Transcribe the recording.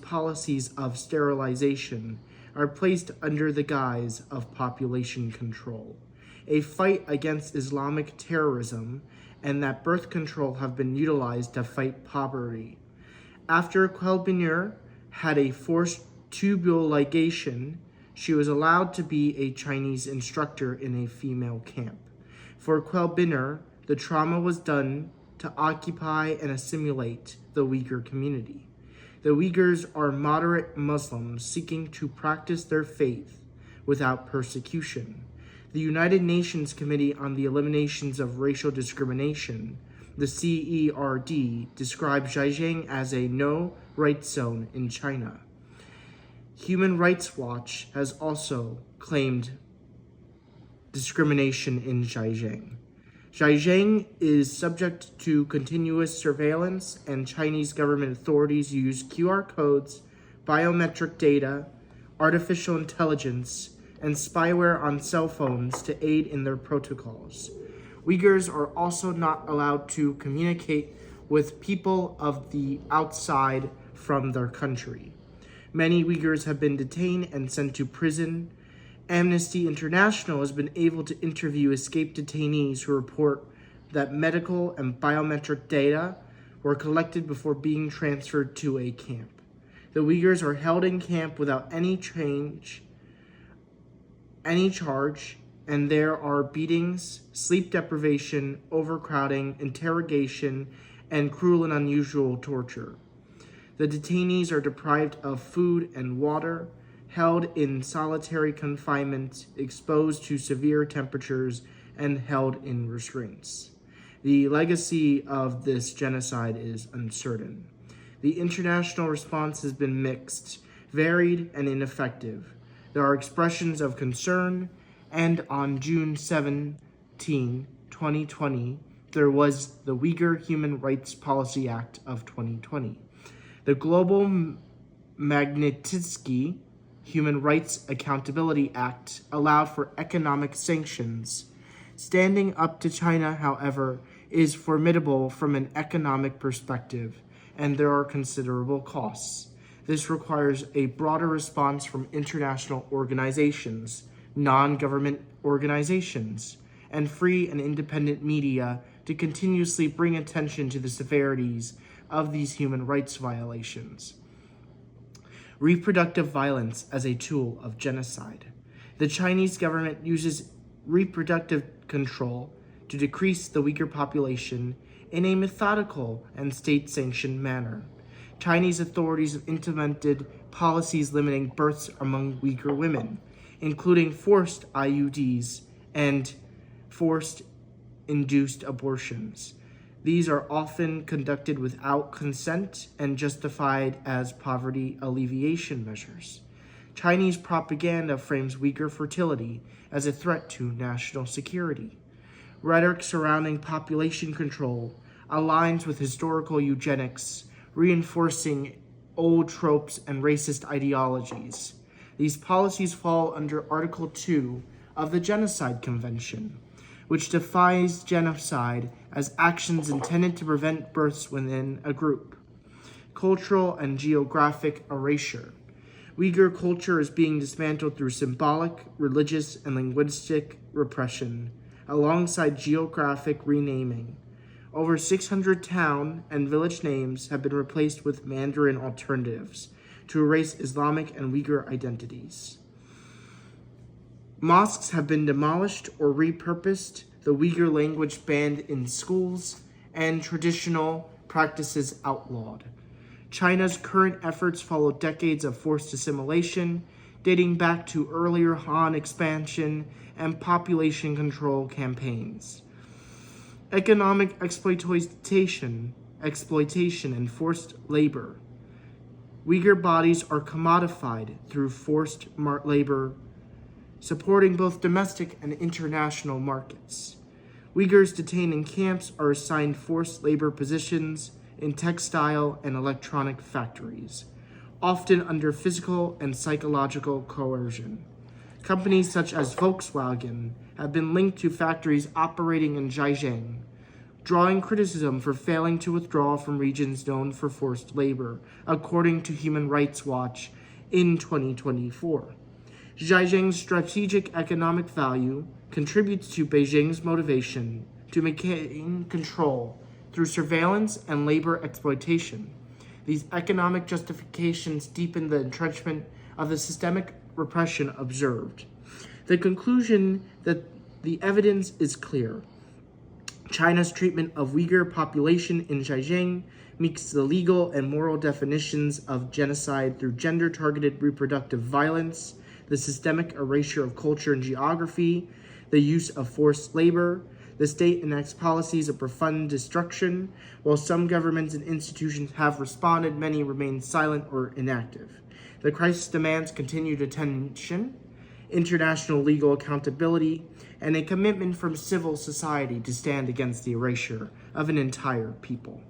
policies of sterilization are placed under the guise of population control, a fight against Islamic terrorism, and that birth control have been utilized to fight poverty. After Quelbinur had a forced tubal ligation, she was allowed to be a Chinese instructor in a female camp. For Quelbinur, the trauma was done to occupy and assimilate the Uyghur community. The Uyghurs are moderate Muslims seeking to practice their faith without persecution. The United Nations Committee on the Eliminations of Racial Discrimination, the CERD, described Xinjiang as a no-rights zone in China. Human Rights Watch has also claimed discrimination in Xinjiang. Xinjiang is subject to continuous surveillance, and Chinese government authorities use QR codes, biometric data, artificial intelligence, and spyware on cell phones to aid in their protocols. Uyghurs are also not allowed to communicate with people of the outside from their country. Many Uyghurs have been detained and sent to prison. Amnesty International has been able to interview escaped detainees who report that medical and biometric data were collected before being transferred to a camp. The Uyghurs are held in camp without any charge, and there are beatings, sleep deprivation, overcrowding, interrogation, and cruel and unusual torture. The detainees are deprived of food and water, held in solitary confinement, exposed to severe temperatures, and held in restraints. The legacy of this genocide is uncertain. The international response has been mixed, varied, and ineffective. There are expressions of concern, and on June 17, 2020, there was the Uyghur Human Rights Policy Act of 2020. The Global Magnitsky Human Rights Accountability Act allowed for economic sanctions. Standing up to China, however, is formidable from an economic perspective, and there are considerable costs. This requires a broader response from international organizations, non-government organizations, and free and independent media to continuously bring attention to the severities of these human rights violations. Reproductive violence as a tool of genocide. The Chinese government uses reproductive control to decrease the Uyghur population in a methodical and state-sanctioned manner. Chinese authorities have implemented policies limiting births among Uyghur women, including forced IUDs and forced induced abortions. These are often conducted without consent and justified as poverty alleviation measures. Chinese propaganda frames Uyghur fertility as a threat to national security. Rhetoric surrounding population control aligns with historical eugenics, reinforcing old tropes and racist ideologies. These policies fall under Article 2 of the Genocide Convention, which defines genocide as actions intended to prevent births within a group. Cultural and geographic erasure. Uyghur culture is being dismantled through symbolic, religious, and linguistic repression, alongside geographic renaming. Over 600 town and village names have been replaced with Mandarin alternatives to erase Islamic and Uyghur identities. Mosques have been demolished or repurposed, the Uyghur language banned in schools, and traditional practices outlawed. China's current efforts follow decades of forced assimilation, dating back to earlier Han expansion and population control campaigns. Economic exploitation and forced labor. Uyghur bodies are commodified through forced labor, supporting both domestic and international markets. Uyghurs detained in camps are assigned forced labor positions in textile and electronic factories, often under physical and psychological coercion. Companies such as Volkswagen have been linked to factories operating in Xinjiang. drawing criticism for failing to withdraw from regions known for forced labor, according to Human Rights Watch in 2024. Xinjiang's strategic economic value contributes to Beijing's motivation to maintain control through surveillance and labor exploitation. These economic justifications deepen the entrenchment of the systemic repression observed. The conclusion that the evidence is clear. China's treatment of Uyghur population in Xinjiang meets the legal and moral definitions of genocide through gender-targeted reproductive violence, the systemic erasure of culture and geography, the use of forced labor. The state enacts policies of profound destruction. While some governments and institutions have responded, many remain silent or inactive. The crisis demands continued attention, international legal accountability, and a commitment from civil society to stand against the erasure of an entire people.